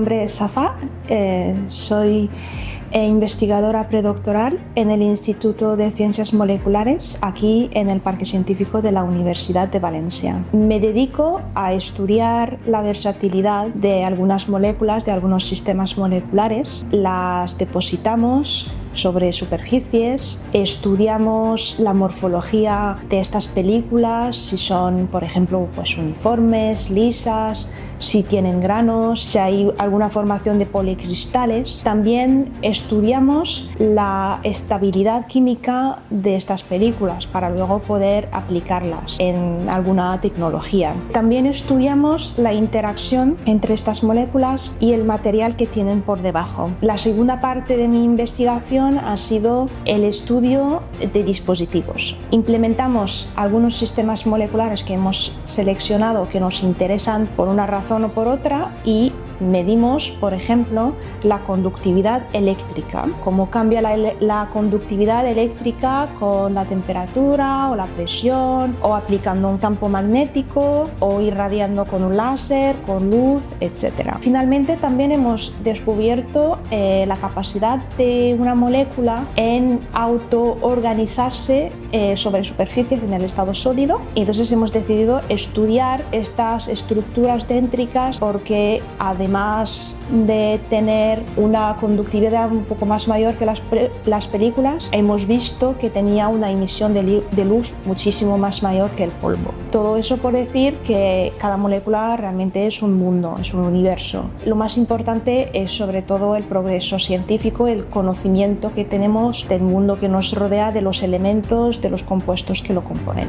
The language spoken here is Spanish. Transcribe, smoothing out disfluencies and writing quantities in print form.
nombre es Safa, soy investigadora predoctoral en el Instituto de Ciencias Moleculares, aquí en el Parque Científico de la Universidad de Valencia. Me dedico a estudiar la versatilidad de algunas moléculas, de algunos sistemas moleculares. Las depositamos sobre superficies, estudiamos la morfología de estas películas, si son, por ejemplo, uniformes, lisas, si tienen granos, si hay alguna formación de policristales. También estudiamos la estabilidad química de estas películas para luego poder aplicarlas en alguna tecnología. También estudiamos la interacción entre estas moléculas y el material que tienen por debajo. La segunda parte de mi investigación ha sido el estudio de dispositivos. Implementamos algunos sistemas moleculares que hemos seleccionado que nos interesan por una razón o por otra y medimos, por ejemplo, la conductividad eléctrica, cómo cambia la conductividad eléctrica con la temperatura o la presión, o aplicando un campo magnético, o irradiando con un láser, con luz, etc. Finalmente, también hemos descubierto la capacidad de una molécula en autoorganizarse sobre superficies en el estado sólido, y entonces hemos decidido estudiar estas estructuras dendricas porque además de tener una conductividad un poco más mayor que las películas, hemos visto que tenía una emisión de luz muchísimo más mayor que el polvo. Todo eso por decir que cada molécula realmente es un mundo, es un universo. Lo más importante es sobre todo el progreso científico, el conocimiento que tenemos del mundo que nos rodea, de los elementos, de los compuestos que lo componen.